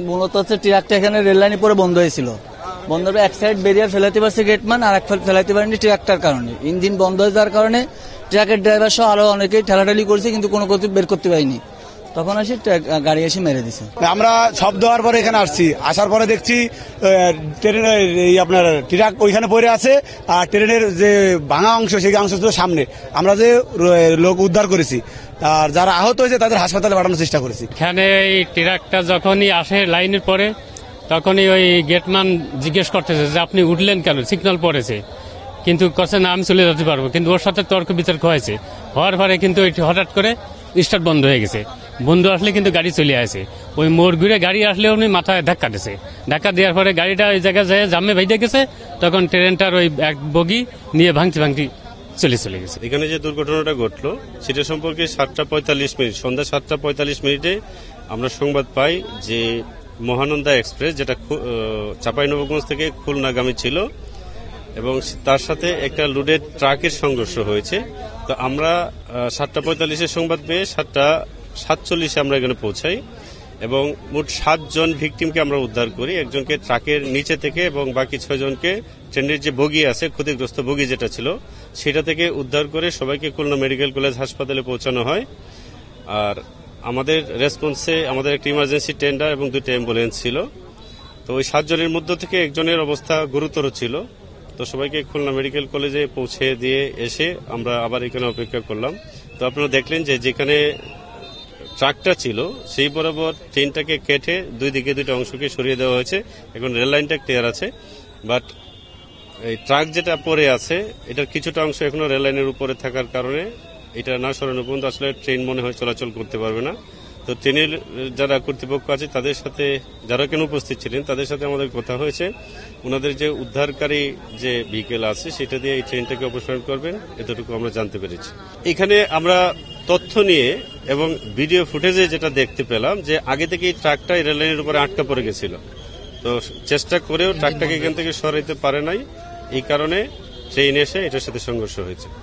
মূলত হচ্ছে ট্রাকটা এখানে রেল লাইনে পরে বন্ধ হয়েছিল। বন্ধ হয়ে এক সাইড ব্যারিয়ার ফেলাতে পারছে গেটম্যান, আর এক ফেলাতে পারেনি ট্রাকটার কারণে। ইঞ্জিন বন্ধ হয়ে যাওয়ার কারণে ট্রাকের ড্রাইভার সহ আরো অনেকেই ঠেলাঠালি করছে, কিন্তু কোনো কিছু বের করতে পারিনি। তখন আসি গাড়ি এসে মেরে দিছে। আমরা শব্দ হওয়ার পরে এখানে আসছি, আসার পরে দেখছি ট্রেনের আপনার ট্রাক ওইখানে পড়ে আছে, আর ট্রেনের যে ভাঙা অংশ সেই অংশ ছিল সামনে। আমরা যে লোক উদ্ধার করেছি আর যারা আহত হয়েছে তাদের হাসপাতালে পাঠানোর চেষ্টা করেছি। এখানে এই ট্রাকটা যখনই আসে লাইনের পরে, তখনই ওই গেটম্যান জিজ্ঞেস করতেছে যে আপনি উঠলেন কেন, সিগন্যাল পড়েছে। কিন্তু করছে না, আমি চলে যেতে পারবো। কিন্তু ওর সাথে তর্ক বিতর্ক হয়েছে, হওয়ার পরে কিন্তু হঠাৎ করে স্টার্ট বন্ধ হয়ে গেছে। বন্ধ আসলে কিন্তু গাড়ি চলে আসে, ওই মোড় ঘুরে গাড়ি আসলে উনি মাথায় ধাক্কা দিয়েছে। ধাক্কা দেওয়ার পরে গাড়িটা ওই জায়গায় যায় জামে ভেঙে গেছে। তখন ট্রেনটার ওই এক বগি নিয়ে ভাঙতে চলে গেছে। এখানে যে দুর্ঘটনাটা ঘটলো সেটা সম্পর্কে 7:45 সন্ধ্যা 7:45 আমরা সংবাদ পাই যে মহানন্দা এক্সপ্রেস, যেটা চাঁপাইনবাবগঞ্জ থেকে খুলনাগামী ছিল, এবং তার সাথে একটা লোডেড ট্রাকের সংঘর্ষ হয়েছে। তো আমরা 7:45 সংবাদ পেয়ে 7:47 আমরা এখানে পৌঁছাই, এবং মোট 7 জন ভিকটিমকে আমরা উদ্ধার করি। একজনকে ট্রাকের নিচে থেকে, এবং বাকি 6 জনকে ট্রেনের যে বগি আছে, ক্ষতিগ্রস্ত বগি যেটা ছিল সেটা থেকে উদ্ধার করে সবাইকে খুলনা মেডিকেল কলেজ হাসপাতালে পৌঁছানো হয়। আর আমাদের রেসপন্সে আমাদের একটা ইমার্জেন্সি টেন্ডার এবং 2টা অ্যাম্বুলেন্স ছিল। তো ওই 7 জনের মধ্য থেকে একজনের অবস্থা গুরুতর ছিল। তো সবাইকে খুলনা মেডিকেল কলেজে পৌঁছে দিয়ে এসে আমরা আবার এখানে অপেক্ষা করলাম। তো আপনারা দেখলেন যে যেখানে ট্রাকটা ছিল সেই বরাবর ট্রেনটাকে কেটে দুই দিকে 2টা অংশকে সরিয়ে দেওয়া হয়েছে। এখন রেল লাইনটা ক্লিয়ার আছে, বাট এই ট্রাক যেটা পড়ে আছে এটার কিছুটা অংশ এখনো রেল লাইনের উপরে থাকার কারণে এটা না সরানো পর্যন্ত আসলে ট্রেন মনে হয় চলাচল করতে পারবে না। তো ট্রেনের যারা কর্তৃপক্ষ আছে তাদের সাথে, যারা কেন উপস্থিত ছিলেন তাদের সাথে আমাদের কথা হয়েছে, ওনাদের যে উদ্ধারকারী যে ভেহিকেল আছে সেটা দিয়ে এই ট্রেনটাকে অপসারণ করবেন, এতটুকু আমরা জানতে পেরেছি। এখানে আমরা তথ্য নিয়ে এবং ভিডিও ফুটেজে যেটা দেখতে পেলাম যে আগে থেকে এই ট্রাকটা রেল লাইনের উপরে আটকা পড়ে গেছিল। তো চেষ্টা করেও ট্রাকটাকে এখান থেকে সরাইতে পারে নাই, এই কারণে ট্রেন এসে এটার সাথে সংঘর্ষ হয়েছে।